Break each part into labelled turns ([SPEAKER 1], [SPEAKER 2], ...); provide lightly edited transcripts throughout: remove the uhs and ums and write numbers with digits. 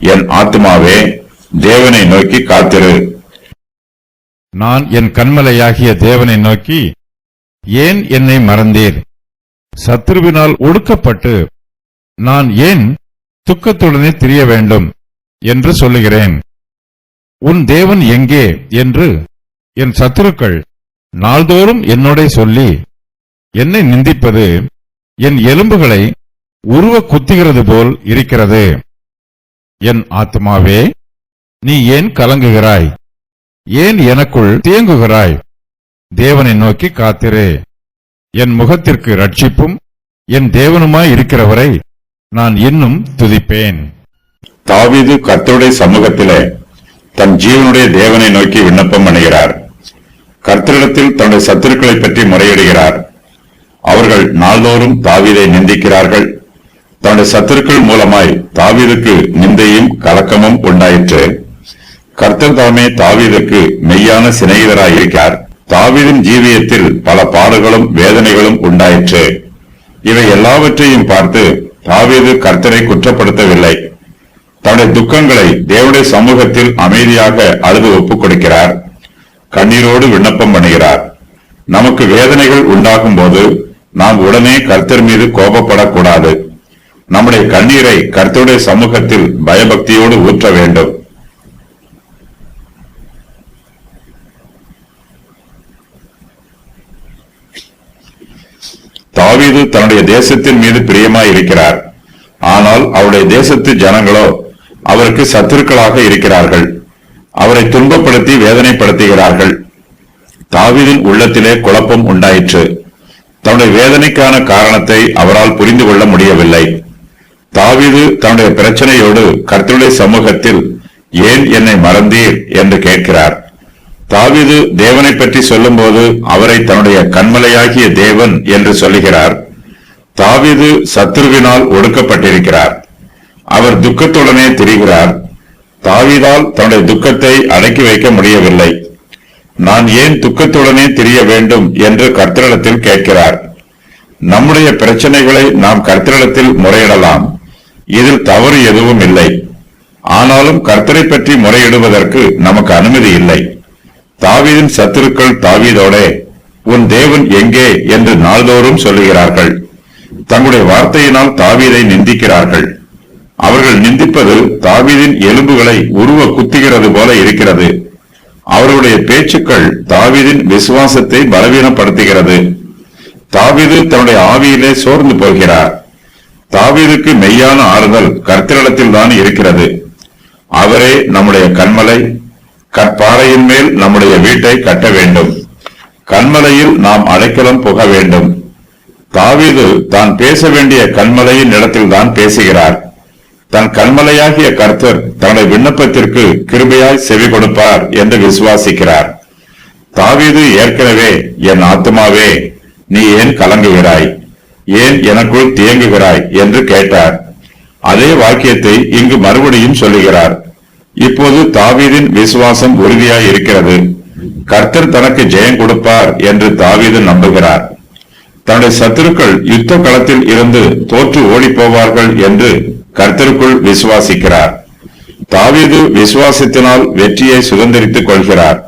[SPEAKER 1] என் ஆத்துமாவே தேவனை நோக்கி காத்திரு.
[SPEAKER 2] நான் என் கன்மலையாகிய தேவனை நோக்கி, ஏன் என்னை மறந்தீர்? சத்துருவினால் ஒடுக்கப்பட்டு நான் ஏன் துக்கத்துடனே திரிய வேண்டும் என்று சொல்லுகிறேன். உன் தேவன் எங்கே என்று என் சத்துருக்கள் நாள்தோறும் என்னோட சொல்லி என்னை நிந்திப்பது என் எலும்புகளை உருவ குத்துகிறது போல் இருக்கிறது. என் ஆத்துமாவே, நீ ஏன் கலங்குகிறாய்? ஏன் எனக்குள் தேங்குகிறாய்? தேவனை நோக்கி காத்திரு. என் முகத்திற்கு ரட்சிப்பும் என் தேவனுமாய் இருக்கிறவரை நான் இன்னும் துதிப்பேன்.
[SPEAKER 1] தாவீது கர்த்தருடைய சமூகத்திலே தன் ஜீவனுடைய தேவனை நோக்கி விண்ணப்பம் பண்ணுகிறார். கர்த்தரிடத்தில் தன்னுடைய சத்துருக்களை பற்றி முறையிடுகிறார். அவர்கள் நாள்தோறும் தாவீதை நிந்திக்கிறார்கள். தன்னுடைய சத்துருக்கள் மூலமாய் தாவீதுக்கு நிந்தையும் கலக்கமும் உண்டாயிற்று. கர்த்தர் தாமே தாவீதுக்கு மெய்யான சிநேகிதராயிருக்கிறார். தாவீதின் ஜீவியத்தில் பல பாடுகளும் வேதனைகளும் உண்டாயிற்று. இவை எல்லாவற்றையும் பார்த்து தாவீது கர்த்தரை குற்றப்படுத்தவில்லை. தன்னுடைய துக்கங்களை தேவனுடைய சமூகத்தில் அமைதியாக அழுது ஒப்புக் கொடுக்கிறார். கண்ணீரோடு விண்ணப்பம் பண்ணுகிறார். நமக்கு வேதனைகள் உண்டாகும் போது நாம் உடனே கர்த்தர் மீது கோபப்படக்கூடாது. நம்முடைய கண்ணீரை கர்த்தருடைய சமூகத்தில் பயபக்தியோடு ஊற்ற வேண்டும். தாவீது தன்னுடைய தேசத்தின் மீது பிரியமாய் இருக்கிறார். ஆனால் அவருடைய தேசத்து ஜனங்களோ அவருக்கு சத்துருக்களாக இருக்கிறார்கள். அவரை துன்பப்படுத்தி வேதனைப்படுத்துகிறார்கள். தாவீதின் உள்ளத்திலே குழப்பம் உண்டாயிற்று. தன்னுடைய வேதனைக்கான காரணத்தை அவரால் புரிந்து கொள்ள முடியவில்லை. தாவீது தன்னுடைய பிரச்சனையோடு கர்த்தருடைய சமூகத்தில் ஏன் என்னை மறந்தீர் என்று கேட்கிறார். தாவீது தேவனை பற்றி சொல்லும்போது அவரை தன்னுடைய கன்மலையாகிய தேவன் என்று சொல்லுகிறார். தாவீது சத்துருவினால் ஒடுக்கப்பட்டிருக்கிறார். அவர் துக்கத்துடனே திரிகிறார். தாவீதால் தன்னுடைய துக்கத்தை அடக்கி வைக்க முடியவில்லை. நான் ஏன் துக்கத்துடனே திரிய வேண்டும் என்று கர்த்தரிடத்தில் கேட்கிறார். நம்முடைய பிரச்சனைகளை நாம் கர்த்தரிடத்தில் முறையிடலாம். இதில் தவறு எதுவும் இல்லை. ஆனாலும் கர்த்தரை பற்றி முறையிடுவதற்கு நமக்கு அனுமதி இல்லை. தாவீதின் சத்துருக்கள் தாவீதோடே, உன் தேவன் எங்கே என்று நாள்தோறும் சொல்லுகிறார்கள். தங்களுடைய வார்த்தையினால் தாவீதை நிந்திக்கிறார்கள். அவர்கள் நிந்திப்பது தாவீதின் எலும்புகளை உருவ குத்துகிறது போல இருக்கிறது. அவர்களுடைய பேச்சுக்கள் தாவீதின் விசுவாசத்தை பலவீனப்படுத்துகிறது. தாவீது தன்னுடைய ஆவியிலே சோர்ந்து போகிறார். தாவீதுக்கு மெய்யான ஆறுதல் கர்த்தரிடத்தில் தான் இருக்கிறது. அவரே நம்முடைய கன்மலை. கற்பாறையின் மேல் நம்முடைய வீட்டை கட்ட வேண்டும். கன்மலையில் நாம் அடைக்கலம் புக வேண்டும். தாவீது தான் பேச வேண்டிய கன்மலையின் இடத்தில் தான் பேசுகிறார். தன் கன்மலையாகிய கர்த்தர் தன்னுடைய விண்ணப்பத்திற்கு கிருபையாய் செவி கொடுப்பார் என்று விசுவாசிக்கிறார். தாவீது ஏற்கனவே, என் ஆத்துமாவே, நீ ஏன் கலங்குகிறாய்? ஏன் எனக்குள் தேங்குகிறாய் என்று கேட்டார். அதே வாக்கியத்தை இங்கு மறுபடியும் சொல்லுகிறார். இப்போது தாவீதின் விசுவாசம் உறுதியாய் இருக்கிறது. கர்த்தர் தனக்கு ஜெயம் கொடுப்பார் என்று தாவீது நம்புகிறார். தன்னுடைய சத்துருக்கள் யுத்த களத்தில் இருந்து தோற்று ஓடி போவார்கள் என்று கர்த்தருக்குள் விசுவாசிக்கிறார். தாவீது விசுவாசத்தினால் வெற்றியை சுதந்திரித்துக் கொள்கிறார்.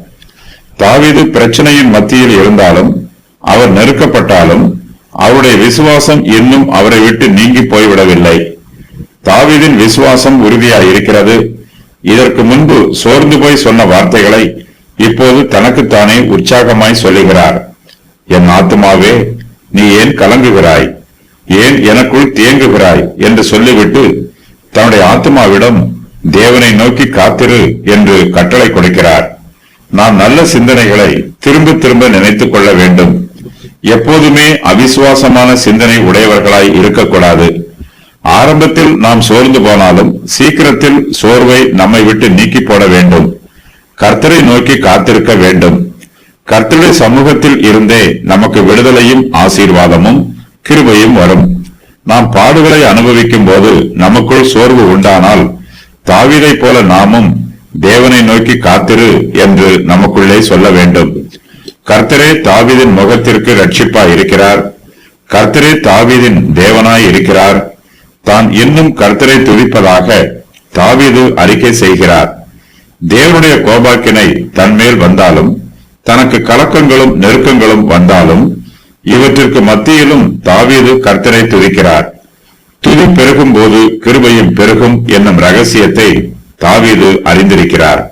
[SPEAKER 1] தாவீது பிரச்சனையின் மத்தியில் இருந்தாலும், அவர் நெருக்கப்பட்டாலும், அவருடைய விசுவாசம் இன்னும் அவரை விட்டு நீங்கி போய்விடவில்லை. தாவீதின் விசுவாசம் உறுதியாய் இருக்கிறது. இதற்கு முன்பு சோர்ந்து போய் சொன்ன வார்த்தைகளை இப்போது தனக்குத்தானே உற்சாகமாய் சொல்லுகிறார். என் ஆத்துமாவே, நீ ஏன் கலங்குகிறாய்? ஏன் எனக்குள் தேங்குகிறாய் என்று சொல்லிவிட்டு தன்னுடைய ஆத்துமாவிடம் தேவனை நோக்கி காத்திரு என்று கட்டளை கொடுக்கிறார். நாம் நல்ல சிந்தனைகளை திரும்ப திரும்ப நினைத்துக் கொள்ள வேண்டும். எப்போதுமே அவிசுவாசமான சிந்தனை உடையவர்களாய் இருக்கக்கூடாது. ஆரம்பத்தில் நாம் சோர்ந்து போனாலும் சீக்கிரத்தில் சோர்வை நம்மை விட்டு நீக்கி போட வேண்டும். கர்த்தரை நோக்கி காத்திருக்க வேண்டும். கர்த்தருடைய சமூகத்தில் இருந்தே நமக்கு விடுதலையும் ஆசீர்வாதமும் கிருபையும் வரும். நாம் பாடுகளை அனுபவிக்கும் போது நமக்குள் சோர்வு உண்டானால் தாவீதை போல நாமும் தேவனை நோக்கி காத்திரு என்று நமக்குள்ளே சொல்ல வேண்டும். கர்த்தரே தாவீதின் முகத்திற்கு ரட்சிப்பாய் இருக்கிறார். கர்த்தரே தாவீதின் தேவனாய் இருக்கிறார். தான் இன்னும் கர்த்தரை துதிப்பதாக தாவீது அறிக்கை செய்கிறார். தேவனுடைய கோபாக்கினை தன்மேல் வந்தாலும், தனக்கு கலக்கங்களும் நெருக்கங்களும் வந்தாலும், இவற்றிற்கு மத்தியிலும் தாவீது கர்த்தரை துதிக்கிறார். துதி பெருகும் போது கிருபையும் பெருகும் என்னும் ரகசியத்தை தாவீது அறிந்திருக்கிறார்.